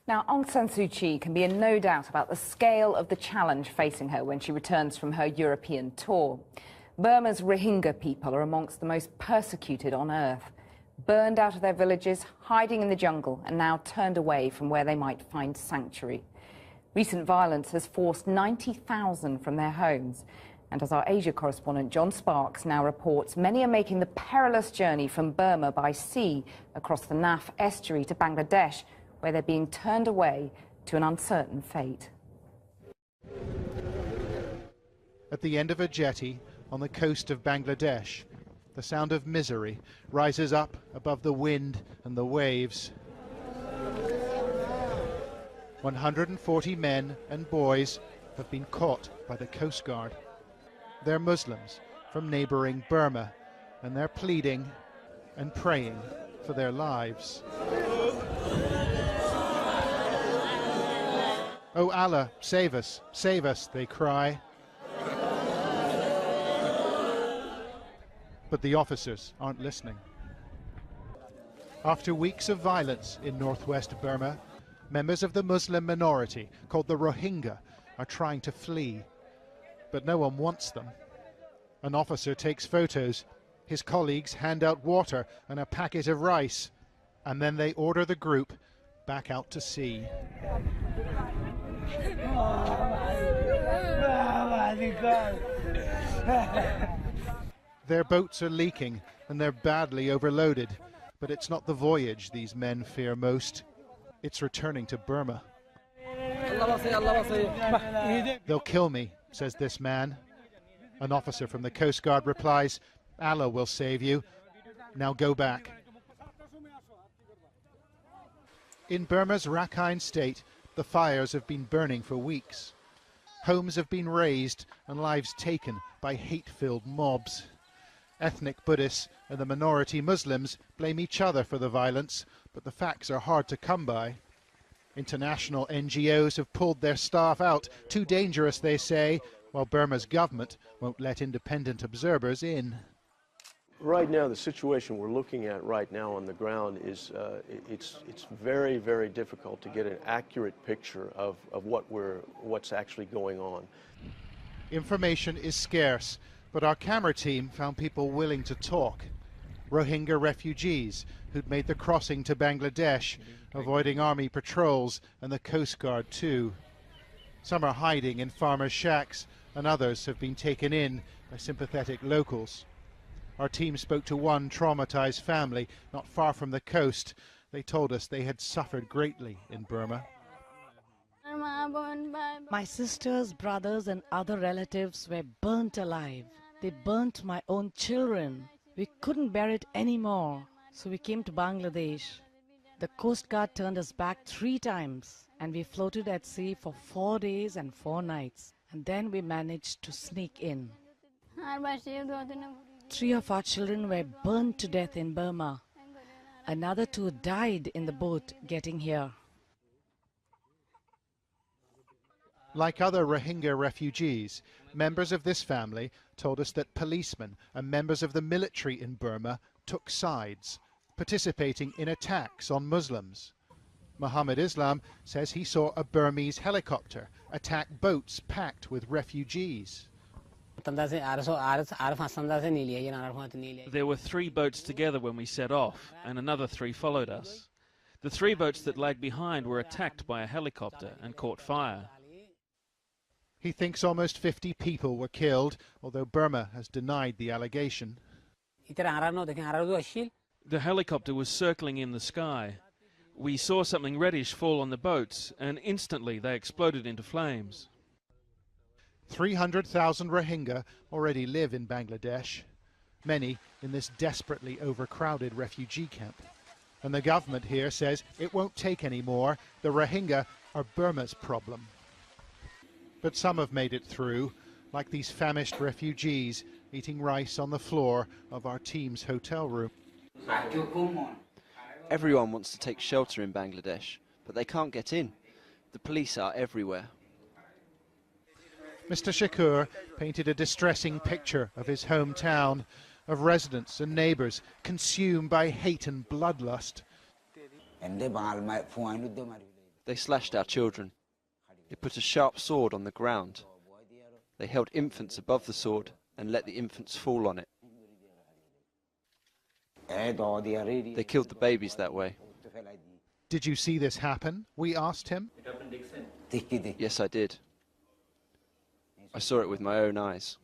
Now, Aung San Suu Kyi can be in no doubt about the scale of the challenge facing her when she returns from her European tour. Burma's Rohingya people are amongst the most persecuted on earth. Burned out of their villages, hiding in the jungle, and now turned away from where they might find sanctuary. Recent violence has forced 90,000 from their homes. And as our Asia correspondent John Sparks now reports, many are making the perilous journey from Burma by sea across the Naf estuary to Bangladesh, where they're being turned away to an uncertain fate. At the end of a jetty on the coast of Bangladesh, the sound of misery rises up above the wind and the waves. 140 men and boys have been caught by the Coast Guard. They're Muslims from neighbouring Burma, and they're pleading and praying for their lives. "Oh Allah, save us, they cry. But the officers aren't listening. After weeks of violence in northwest Burma, members of the Muslim minority called the Rohingya are trying to flee. But no one wants them. An officer takes photos. His colleagues hand out water and a packet of rice. And then they order the group back out to sea. Their boats are leaking and they're badly overloaded. But it's not the voyage these men fear most. It's returning to Burma. "They'll kill me," says this man. An officer from the Coast Guard replies, "Allah will save you. Now go back." In Burma's Rakhine state, the fires have been burning for weeks. Homes have been razed and lives taken by hate-filled mobs. Ethnic Buddhists and the minority Muslims blame each other for the violence, but the facts are hard to come by. International NGOs have pulled their staff out, too dangerous, they say, while Burma's government won't let independent observers in. Right now, the situation we're looking at right now on the ground is it's very, very difficult to get an accurate picture of what's actually going on. Information is scarce, but our camera team found people willing to talk. Rohingya refugees who'd made the crossing to Bangladesh, avoiding army patrols and the Coast Guard too. Some are hiding in farmers' shacks, and others have been taken in by sympathetic locals. Our team spoke to one traumatized family not far from the coast. They told us they had suffered greatly in Burma. My sisters, brothers and other relatives were burnt alive. They burnt my own children. We couldn't bear it anymore, so we came to Bangladesh. The Coast Guard turned us back 3 times, and we floated at sea for 4 days and 4 nights. And then we managed to sneak in. 3 of our children were burned to death in Burma. Another 2 died in the boat getting here. Like other Rohingya refugees, members of this family told us that policemen and members of the military in Burma took sides, participating in attacks on Muslims. Muhammad Islam says he saw a Burmese helicopter attack boats packed with refugees. There were 3 boats together when we set off, and another 3 followed us. The 3 boats that lagged behind were attacked by a helicopter and caught fire. He thinks almost 50 people were killed, although Burma has denied the allegation. The helicopter was circling in the sky. We saw something reddish fall on the boats, and instantly they exploded into flames. 300,000 Rohingya already live in Bangladesh, many in this desperately overcrowded refugee camp. And the government here says it won't take any more. The Rohingya are Burma's problem. But some have made it through, like these famished refugees eating rice on the floor of our team's hotel room. Everyone wants to take shelter in Bangladesh, but they can't get in. The police are everywhere. Mr. Shakur painted a distressing picture of his hometown, of residents and neighbours consumed by hate and bloodlust. They slashed our children. They put a sharp sword on the ground. They held infants above the sword and let the infants fall on it. They killed the babies that way. Did you see this happen? We asked him. Yes, I did. I saw it with my own eyes.